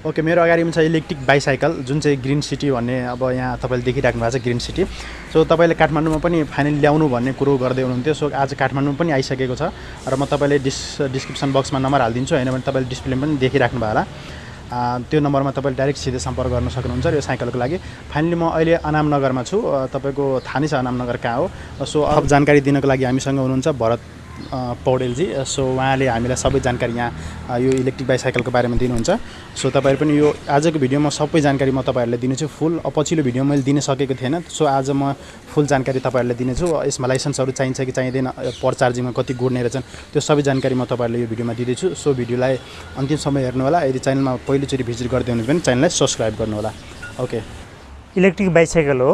Okay, मेरो अगाडिमा छ electric bicycle जुन चाहिँ ग्रिन सिटी भन्ने अब यहाँ तपाईँले देखिराख्नु भएको छ ग्रिन सिटी। सो तपाईँले काठमाडौँमा पनि फाइनली ल्याउनु भन्ने कुरो गर्दै हुनुहुन्थ्यो। सो आज काठमाडौँमा पनि आइसकेको छ र म तपाईँले डिस्क्रिप्सन बक्समा नम्बर हालिदिन्छु, होइन भने तपाईँले डिस्प्लेमा पनि देखिराख्नु भयो होला। त्यो नम्बरमा तपाईँले डाइरेक्ट सिधै सम्पर्क गर्न सक्नुहुन्छ यो साइकलको लागि। फाइनली म अहिले अनामनगरमा छु। तपाईँको थाहा नै छ अनामनगर कहाँ हो। सो अब जानकारी दिनको लागि हामीसँग हुनुहुन्छ भरत पौडेलजी। सो उहाँले हामीलाई सबै जानकारी यहाँ यो इलेक्ट्रिक बाइसाइकलको बारेमा दिनुहुन्छ। सो तपाईँहरू पनि यो आजको भिडियोमा सबै जानकारी म तपाईँहरूलाई दिनेछु फुल। पछिल्लो भिडियो मैले दिन सकेको थिएन, सो आज म फुल जानकारी तपाईँहरूलाई दिनेछु। यसमा लाइसेन्सहरू चाहिन्छ कि चाहिँदैन, पर चार्जिङमा कति गुड्ने रहेछन्, त्यो सबै जानकारी म तपाईँहरूलाई यो भिडियोमा दिँदैछु। सो भिडियोलाई अन्तिम समय हेर्नु होला। यदि च्यानलमा पहिलोचोटि भिजिट गर्दै हुनुहुन्छ भने च्यानललाई सब्सक्राइब गर्नु होला। ओके, इलेक्ट्रिक बाइसाइकल हो,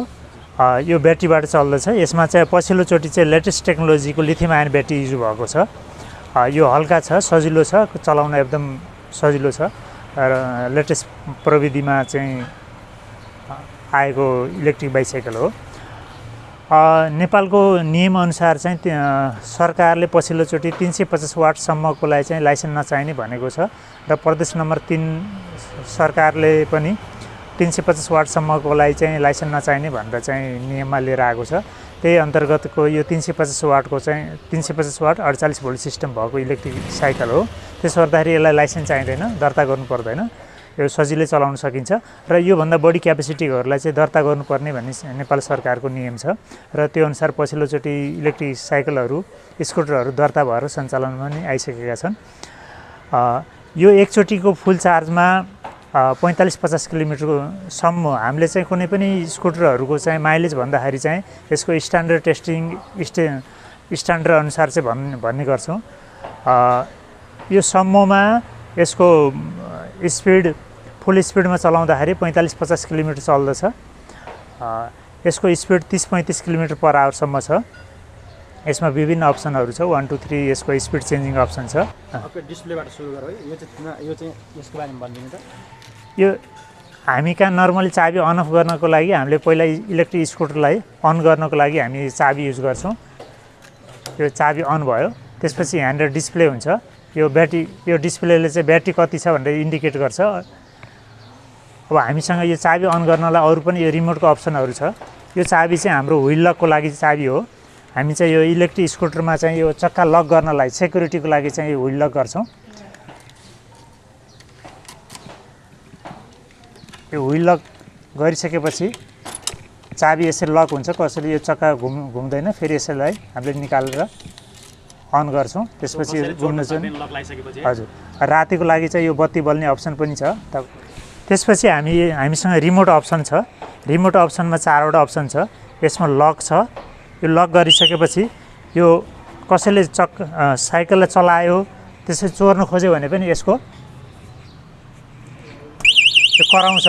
यो ब्याट्रीबाट चल्दछ। यसमा चाहिँ पछिल्लोचोटि चाहिँ लेटेस्ट टेक्नोलोजीको लिथियम आयन ब्याट्री युज भएको छ। यो हल्का छ, सजिलो छ, चलाउन एकदम सजिलो छ र लेटेस्ट प्रविधिमा चाहिँ आएको इलेक्ट्रिक बाइसाइकल हो। नेपालको नियमअनुसार चाहिँ सरकारले पछिल्लोचोटि 350 वाटसम्मकोलाई चाहिँ लाइसेन्स नचाहिने भनेको छ र प्रदेश नम्बर 3 सरकारले पनि 350 वाटसम्मको लागि चाहिँ लाइसेन्स नचाहिने भनेर चाहिँ नियममा लिएर आएको छ। त्यही अन्तर्गतको यो 350 वाटको चाहिँ 350 वाट 48 भोल्ट सिस्टम भएको इलेक्ट्रिक साइकल हो। त्यसो गर्दाखेरि यसलाई लाइसेन्स चाहिँदैन, दर्ता गर्नु पर्दैन, यो सजिलै चलाउन सकिन्छ र योभन्दा बढी क्यापेसिटीहरूलाई चाहिँ दर्ता गर्नुपर्ने भन्ने नेपाल सरकारको नियम छ र त्यो अनुसार पछिल्लोचोटि इलेक्ट्रिक साइकलहरू, स्कुटरहरू दर्ता भएर सञ्चालनमा पनि आइसकेका छन्। यो एकचोटिको फुल चार्जमा 45-50 किलोमिटरसम्म हामीले चाहिँ कुनै पनि स्कुटरहरूको चाहिँ माइलेज भन्दाखेरि चाहिँ यसको स्ट्यान्डर्ड टेस्टिङ स्ट्यान्डर्ड अनुसार चाहिँ भन्ने गर्छौँ। यो सम्ममा यसको स्पिड फुल स्पिडमा चलाउँदाखेरि 45-50 किलोमिटर चल्दछ। यसको स्पिड 30-35 किलोमिटर पर आवरसम्म छ। यसमा विभिन्न अप्सनहरू छ, 1 2 3 यसको स्पिड चेन्जिङ अप्सन छ। डिस्प्लेबाट सुरु गरौँ है। यो चाहिँ यसको बारेमा भनिदिनु त। यो हामी कहाँ नर्मली चाबी अन अफ गर्नको लागि हामीले पहिला इलेक्ट्रिक स्कुटरलाई अन गर्नको लागि हामी चाबी युज गर्छौँ। यो चाबी अन भयो, त्यसपछि यहाँनिर डिस्प्ले हुन्छ। यो डिस्प्लेले चाहिँ ब्याट्री कति छ भनेर इन्डिकेट गर्छ। अब हामीसँग यो चाबी अन गर्नलाई अरू पनि यो रिमोटको अप्सनहरू छ। यो चाबी चाहिँ हाम्रो व्हिल लकको लागि चाबी हो। हामी चाहिँ यो इलेक्ट्रिक स्कुटरमा चाहिँ यो चक्का लक गर्नलाई सेक्युरिटीको लागि चाहिँ यो व्हिल लक गर्छौँ। यो व्हिल लक गरिसकेपछि चाबी यसरी लक हुन्छ, कसैले यो चक्का घुम्दैन, फेरि यसैलाई हामीले निकालेर अन गर्छौँ। त्यसपछि यो घुम्नु चाहिँ हजुर, रातिको लागि चाहिँ यो बत्ती बल्ने अप्सन पनि छ। त्यसपछि हामीसँग रिमोट अप्सन छ। रिमोट अप्सनमा 4वटा अप्सन छ। यसमा लक छ। यो लक गरिसकेपछि यो कसैले साइकललाई चलायो त्यसै चोर्न खोज्यो भने पनि यसको यो कराउँछ।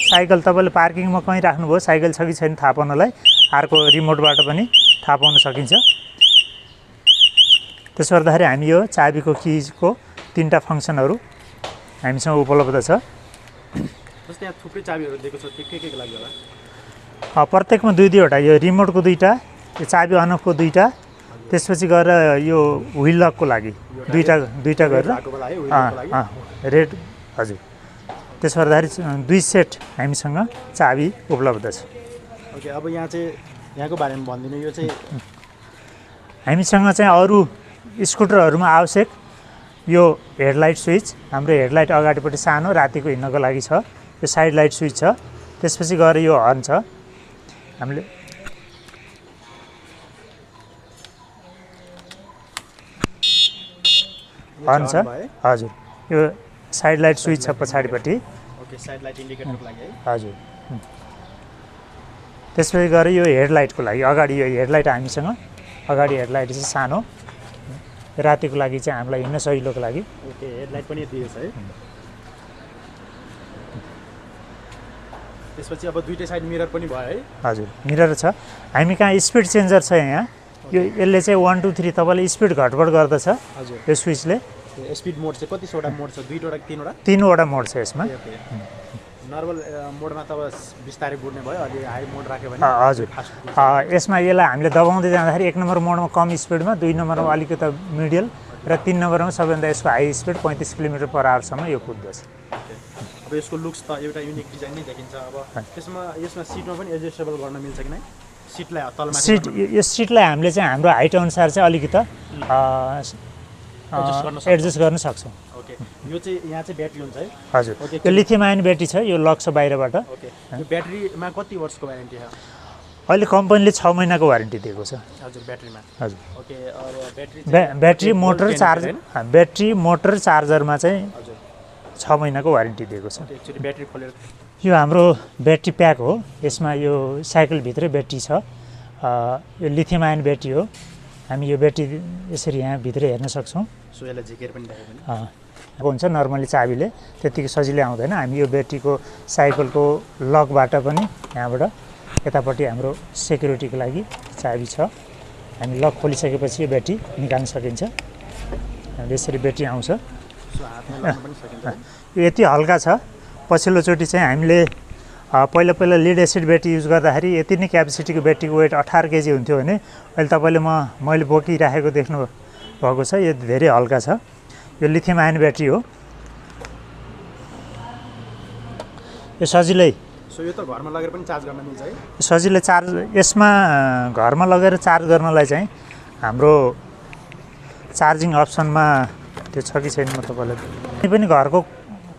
साइकल तपाईँले पार्किङमा कहीँ राख्नुभयो, साइकल छ कि छैन थाहा पाउनलाई अर्को रिमोटबाट पनि थाहा पाउन सकिन्छ। त्यसो गर्दाखेरि हामी यो चाबीको किजको 3टा फङ्सनहरू हामीसँग उपलब्ध छ। जस्तै यहाँ थुप्रै चाबीहरू दिएको छ, के लागि होला? प्रत्येकमा 2-2वटा, यो रिमोटको 2टा, यो चाबी अन अफको 2टा, त्यसपछि गएर यो व्हिल लकको लागि 2टा गरेर रेड। हजुर, त्यसो गर्दाखेरि 2 सेट हामीसँग चाबी उपलब्ध छ। ओके, अब यहाँ चाहिँ यहाँको बारेमा भनिदिनु। यो चाहिँ हामीसँग चाहिँ अरू स्कुटरहरूमा आवश्यक यो हेडलाइट स्विच, हाम्रो हेडलाइट अगाडिपट्टि सानो रातिको हिँड्नको लागि छ। यो साइड लाइट स्विच छ। त्यसपछि गएर यो हर्न छ। हामीले हर्न छ। हजुर, यो साइड लाइट स्विच छ पछाडिपट्टि। ओके, साइड लाइट इन्डिकेटरको लागि है। हजुर, त्यसपछि गएर यो हेडलाइटको लागि अगाडि यो हेडलाइट हामीसँग अगाडि हेडलाइट चाहिँ सानो, रातिको लागि चाहिँ हामीलाई हिँड्न सजिलोको लागि। ओके, हेडलाइट पनि दिएछ है। त्यसपछि अब 2टै साइड मिरर पनि भयो है। हजुर, मिरर छ। हामी कहाँ स्पिड चेन्जर छ यहाँ। यो यसले चाहिँ 1 2 3 तपाईँले स्पिड घटबड गर्दछ। हजुर, यो स्विचले स्पिड मोड चाहिँ कतिवटा मोड छ? 2वटा कि 3वटा? 3वटा मोड छ यसमा। नर्मल मोडमा त बिस्तारै बुड्ने भयो, अलि हाई मोड राख्यो भने हजुर। यसमा यसलाई हामीले दबाउँदै जाँदाखेरि 1 नम्बर मोडमा कम स्पिडमा, 2 नम्बरमा अलिकति मिडल र 3 नम्बरमा सबैभन्दा यसको हाई स्पिड 35 किलोमिटर पर आवरसम्म यो कुद्दछ। अब यसको लुक्स त एउटा युनिक डिजाइन नै देखिन्छ। अब यसमा सिटमा पनि एडजस्टेबल गर्न मिल्छ कि नै? सिटलाई तलमा यो सिटलाई हामीले चाहिँ हाम्रो हाइट अनुसार चाहिँ अलिकति एडजस्ट गर्न सक्छौँ। ओके, यो चाहिँ यहाँ चाहिँ ब्याट्री हुन्छ है? हजुर, यो लिथियम आयन ब्याट्री छ, यो लग्छ बाहिरबाट। ओके, यो ब्याट्रीमा कति वर्षको वारेन्टी छ? अहिले कम्पनीले 6 महिनाको वारेन्टी दिएको छ। हजुर, ब्याट्रीमा। हजुर, ओके, ब्याट्री मोटर चार्जरमा चाहिँ 6 महिनाको वारेन्टी दिएको छ। एकचोटि ब्याट्री खोलेर यो हाम्रो ब्याट्री प्याक हो। यसमा यो साइकलभित्रै ब्याट्री छ। यो लिथियम आयन ब्याट्री हो। हामी यो ब्याट्री यसरी यहाँ भित्र हेर्न सक्छौँ। सो यसलाई झिकेर पनि देखायो भने हुन्छ, नर्मली चाबीले त्यतिकै सजिलै आउँदैन। हामी यो ब्याट्रीको साइकलको लकबाट पनि यहाँबाट यतापट्टि हाम्रो सेक्युरिटीको लागि चाबी छ। हामी लक खोलिसकेपछि यो ब्याट्री निकाल्न सकिन्छ। हामीले यसरी ब्याट्री आउँछ। यो यति हल्का छ। पछिल्लोचोटि चाहिँ हामीले पहिला लिड एसिड ब्याट्री युज गर्दाखेरि यति नै क्यापेसिटीको ब्याट्रीको वेट 18 केजी हुन्थ्यो भने अहिले तपाईँले मैले बोकिराखेको देख्नु भएको छ। यो धेरै हल्का छ। यो लिथियम आयन ब्याट्री हो। यो सजिलै यो त घरमा लगेर पनि चार्ज गर्न मिल्छ है? सजिलै चार्ज यसमा घरमा लगेर चार्ज गर्नलाई चाहिँ हाम्रो चार्जिङ अप्सनमा त्यो छ कि छैन म तपाईँलाई कुनै पनि घरको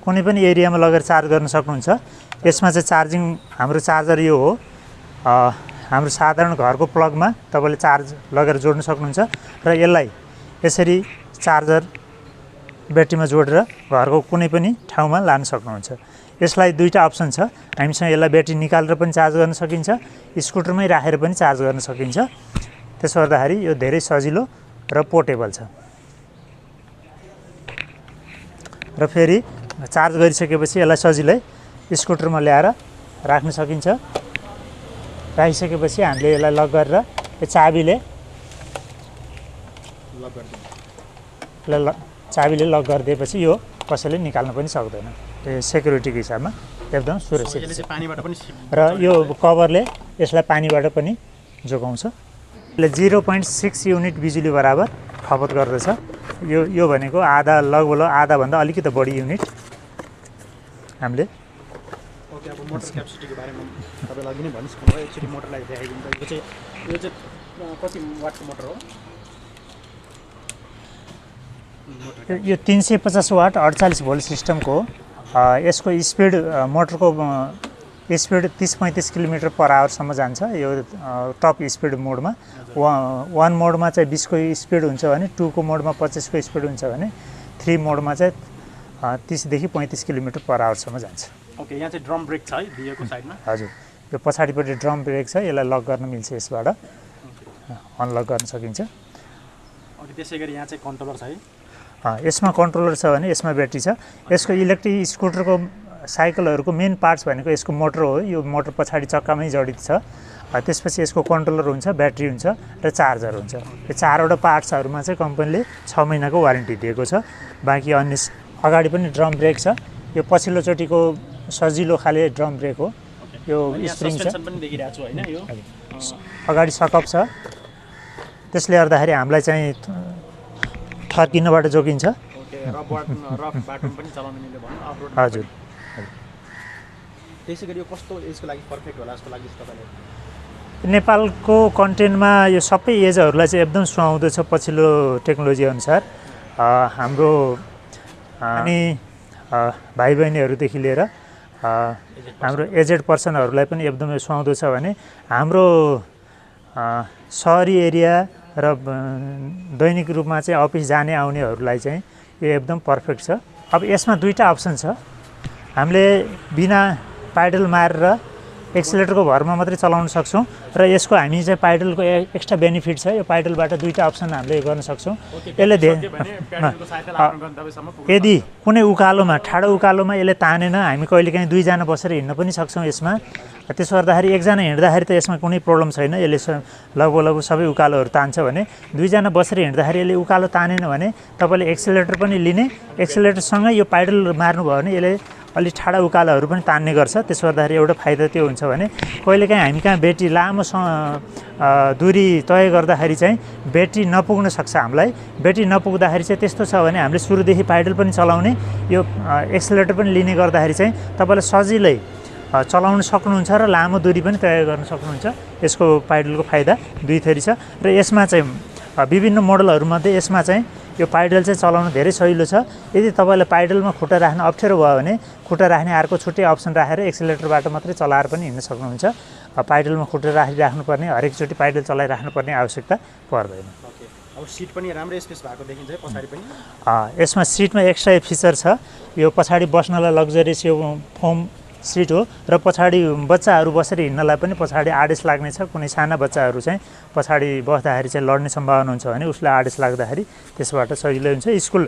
कुनै पनि एरियामा लगेर चार्ज गर्न सक्नुहुन्छ। यसमा चाहिँ चार्जिङ हाम्रो चार्जर यो हो। हाम्रो साधारण घरको प्लगमा तपाईँले चार्ज लगेर जोड्न सक्नुहुन्छ र यसलाई यसरी चार्जर ब्याट्रीमा जोडेर घरको कुनै पनि ठाउँमा लान सक्नुहुन्छ। यसलाई दुईवटा अप्सन छ। हामीसँग यसलाई ब्याट्री निकालेर पनि चार्ज गर्न सकिन्छ, स्कुटरमै राखेर पनि चार्ज गर्न सकिन्छ। त्यसो गर्दाखेरि यो धेरै सजिलो र पोर्टेबल छ। र फेरि चार्ज गरिसकेपछि यसलाई सजिलै स्कुटरमा ल्याएर राख्न सकिन्छ। राखिसकेपछि हामीले यसलाई लक गरेर यो चाबीले लक गरिदिएपछि यो कसैले निकाल्न पनि सक्दैन। यो सेक्युरिटीको हिसाबमा एकदम सुरक्षित र यो कभरले यसलाई पानीबाट पनि जोगाउँछ। यसले 0.6 युनिट बिजुली बराबर खपत गर्दछ। यो भनेको लगभग आधाभन्दा अलिकति बढी युनिट हामीले। ओके, अब मोटर क्यापेसिटीको बारेमा तपाईँलाई अघि नै भनिसक्नुभयो। एकचोटि मोटरलाई देखाइदिन्छ। यो चाहिँ कति वाटको मोटर हो? यो 350 वाट 48 भोल्ट सिस्टमको हो। यसको स्पिड मोटरको स्पिड 30-35 किलोमिटर पर आवरसम्म जान्छ। यो टप स्पिड मोडमा 1 मोडमा चाहिँ 20 को स्पिड हुन्छ भने 2 को मोडमा 25 को स्पिड हुन्छ भने 3 मोडमा चाहिँ 30 देखि 35 किलोमिटर पर आवरसम्म जान्छ। ओके, यहाँ चाहिँ ड्रम ब्रेक छ है दिएको साइडमा? हजुर, यो पछाडिपट्टि ड्रम ब्रेक छ। यसलाई लक गर्न मिल्छ, यसबाट अनलक गर्न सकिन्छ। ओके, त्यसै गरी यहाँ चाहिँ कन्ट्रोलर छ है? यसमा कन्ट्रोलर छ भने यसमा ब्याट्री छ। यसको इलेक्ट्रिक स्कुटरको साइकलहरूको मेन पार्ट्स भनेको यसको मोटर हो। यो मोटर पछाडि चक्कामै जडित छ। त्यसपछि यसको कन्ट्रोलर हुन्छ, ब्याट्री हुन्छ र चार्जर हुन्छ। यो चारवटा पार्ट्सहरूमा चाहिँ कम्पनीले 6 महिनाको वारेन्टी दिएको छ। बाँकी अन्य अगाडि पनि ड्रम ब्रेक छ। यो पछिल्लोचोटिको सजिलो खाले ड्रम ब्रेक हो। यो स्प्रिङ छ, अगाडि सकअप छ। त्यसले गर्दाखेरि हामीलाई चाहिँ थर्किनबाट जोगिन्छ। हजुर, त्यसै गरी यो कस्तो एजको लागि पर्फेक्ट होला जस्तो लाग्छ तपाईँलाई? नेपालको कन्टेन्टमा यो सबै एजहरूलाई चाहिँ एकदम सुहाउँदो छ पछिल्लो टेक्नोलोजी अनुसार। हाम्रो अनि भाइ बहिनीहरूदेखि लिएर हाम्रो एजेड पर्सनहरूलाई पनि एकदमै सुहाउँदो छ भने हाम्रो सहरी एरिया र दैनिक रूपमा चाहिँ अफिस जाने आउनेहरूलाई चाहिँ यो एकदम पर्फेक्ट छ। अब यसमा दुईवटा अप्सन छ। हामीले बिना पाइडल मारेर एक्सिलेटरको भरमा मात्रै चलाउन सक्छौँ र यसको हामी चाहिँ पाइडलको एक्स्ट्रा बेनिफिट छ। यो पाइडलबाट दुईवटा अप्सन हामीले गर्न सक्छौँ। यसले यदि कुनै उकालोमा ठाडो उकालोमा यसले तानेन, हामी कहिलेकाहीँ दुईजना बसेर हिँड्न पनि सक्छौँ यसमा। त्यसो गर्दाखेरि एकजना हिँड्दाखेरि त यसमा कुनै प्रब्लम छैन। यसले लगभग सबै उकालोहरू तान्छ भने दुईजना बसेर हिँड्दाखेरि यसले उकालो तानेन भने तपाईँले एक्सिलेटर पनि लिने, एक्सिलेटरसँगै यो पाइडल मार्नुभयो भने यसले अलि ठाडा उकालोहरू पनि तान्ने गर्छ। त्यसो गर्दाखेरि एउटा फाइदा त्यो हुन्छ भने कहिलेकाहीँ हामी कहाँ ब्याट्री लामो दूरी तय गर्दाखेरि चाहिँ ब्याट्री नपुग्न सक्छ हामीलाई। ब्याट्री नपुग्दाखेरि चाहिँ त्यस्तो छ भने हामीले सुरुदेखि पाइडल पनि चलाउने, यो एक्सेलरेटर पनि लिने गर्दाखेरि चाहिँ तपाईँलाई सजिलै चलाउन सक्नुहुन्छ र लामो दूरी पनि तय गर्न सक्नुहुन्छ। यसको पाइडलको फाइदा दुई थरी छ र यसमा चाहिँ विभिन्न मोडलहरूमध्ये यसमा चाहिँ यो पाइडल चाहिँ चलाउन धेरै सजिलो छ। यदि तपाईँलाई पाइडलमा खुट्टा राख्न अप्ठ्यारो भयो भने खुट्टा राख्ने अर्को छुट्टै अप्सन राखेर एक्सेलरेटरबाट मात्रै चलाएर पनि हिँड्न सक्नुहुन्छ। पाइडलमा खुट्टा राखिराख्नुपर्ने, हरेकचोटि पाइडल चलाइराख्नुपर्ने आवश्यकता पर्दैन। अब सिट पनि राम्रै स्पेस भएको देखिन्छ है पछाडि पनि। यसमा सिटमा एक्स्ट्रा फिचर छ। यो पछाडि बस्नलाई लग्जरियस यो फोम सिट हो र पछाडि बच्चाहरू बसेर हिँड्नलाई पनि पछाडि आडेस लाग्ने छ। कुनै साना बच्चाहरू चाहिँ पछाडि बस्दाखेरि चाहिँ लड्ने सम्भावना हुन्छ भने उसलाई आडेस लाग्दाखेरि त्यसबाट सजिलो हुन्छ। स्कुल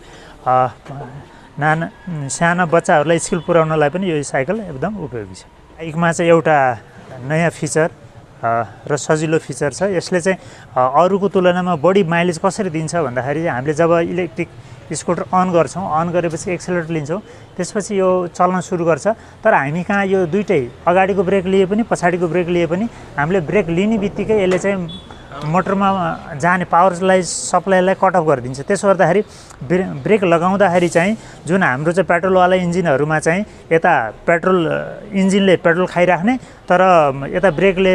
साना बच्चाहरूलाई स्कुल पुर्याउनलाई पनि यो साइकल एकदम उपयोगी छ। बाइकमा चाहिँ एउटा नयाँ फिचर र सजिलो फिचर छ। यसले चाहिँ अरूको तुलनामा बढी माइलेज कसरी दिन्छ भन्दाखेरि हामीले जब इलेक्ट्रिक स्कुटर अन गर्छौँ, अन गरेपछि एक्सेलरेटर लिन्छौँ, त्यसपछि यो चल्न सुरु गर्छ। तर हामी कहाँ यो दुइटै अगाडिको ब्रेक लिए पनि पछाडिको ब्रेक लिए पनि हामीले ब्रेक लिने बित्तिकै यसले चाहिँ मोटरमा जाने पावरलाई सप्लाईलाई कट अफ गरिदिन्छ। त्यसो गर्दाखेरि ब्रेक लगाउँदाखेरि चाहिँ जुन हाम्रो चाहिँ पेट्रोलवाला इन्जिनहरूमा चाहिँ यता इन्जिनले पेट्रोल खाइराख्ने तर यता ब्रेकले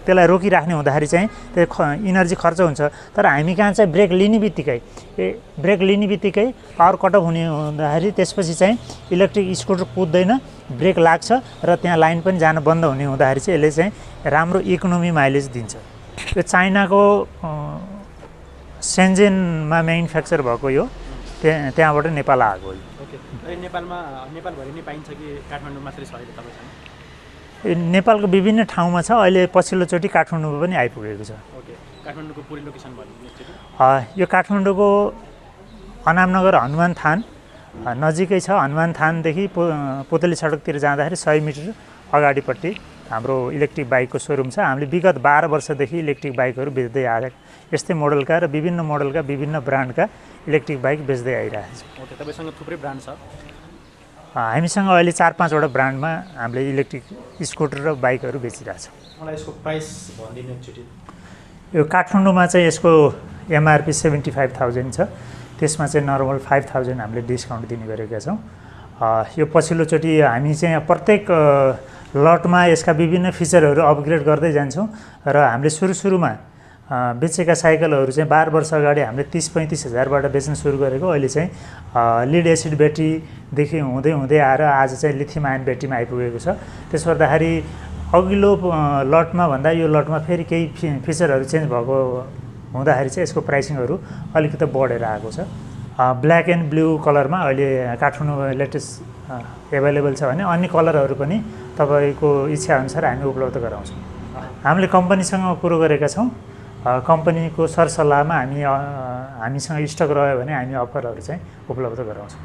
त्यसलाई रोकिराख्ने हुँदाखेरि चाहिँ त्यो इनर्जी खर्च हुन्छ। तर हामी कहाँ चाहिँ ब्रेक लिने बित्तिकै पावर कट अफ हुने हुँदाखेरि त्यसपछि चाहिँ इलेक्ट्रिक स्कुटर कुद्दैन, ब्रेक लाग्छ र त्यहाँ लाइन पनि जान बन्द हुने हुँदाखेरि चाहिँ यसले चाहिँ राम्रो इकोनोमी माइलेज दिन्छ। यो चाइनाको सेन्जेनमा म्यानुफ्याक्चर भएको यो त्यहाँबाट नेपाल आएको हो। नेपालभरि नै पाइन्छ कि काठमाडौँ मात्रै छ अहिले तपाईँसँग? नेपालको विभिन्न ठाउँमा छ। अहिले पछिल्लोचोटि काठमाडौँमा पनि आइपुगेको छ। काठमाडौँको पुरै लोकेसन यो काठमाडौँको अनामनगर हनुमान थान नजिकै छ। हनुमान थानदेखि पुतली सडकतिर जाँदाखेरि 100 मिटर अगाडिपट्टि हाम्रो इलेक्ट्रिक बाइकको सोरुम छ। हामीले विगत 12 वर्षदेखि इलेक्ट्रिक बाइकहरू बेच्दै आएको, यस्तै मोडलका र विभिन्न मोडलका विभिन्न ब्रान्डका इलेक्ट्रिक बाइक बेच्दै आइरहेको छ। तपाईँसँग थुप्रै ब्रान्ड छ? हामीसँग अहिले 4-5वटा ब्रान्डमा हामीले इलेक्ट्रिक स्कुटर र बाइकहरू बेचिरहेको छ। मलाई यसको प्राइस भनिदिनु एकचोटि। यो काठमाडौँमा चाहिँ यसको एमआरपी 75,000 छ। त्यसमा चाहिँ नर्मल 5,000 हामीले डिस्काउन्ट दिने गरेका छौँ। यो पछिल्लोचोटि हामी चाहिँ प्रत्येक लटमा यसका विभिन्न फिचरहरू अपग्रेड गर्दै जान्छौँ र हामीले सुरुमा बेचेका साइकलहरू चाहिँ 12 वर्ष अगाडि हामीले 30-35 हजारबाट बेच्न सुरु गरेको, अहिले चाहिँ लिड एसिड ब्याट्रीदेखि हुँदै आएर आज चाहिँ लिथियम आयन ब्याट्रीमा आइपुगेको छ। त्यसो गर्दाखेरि अघिल्लो लटमा भन्दा यो लटमा फेरि केही फिचरहरू चेन्ज भएको हुँदाखेरि चाहिँ यसको प्राइसिङहरू अलिकति बढेर आएको छ। ब्ल्याक एन्ड ब्लू कलरमा अहिले काठमाडौँ लेटेस्ट एभाइलेबल छ भने अन्य कलरहरू पनि तपाईँको इच्छाअनुसार हामी उपलब्ध गराउँछौँ। हामीले कम्पनीसँग कुरो गरेका छौँ। कम्पनीको सरसल्लाहमा हामीसँग स्टक रह्यो भने हामी अफरहरू चाहिँ उपलब्ध गराउँछौँ।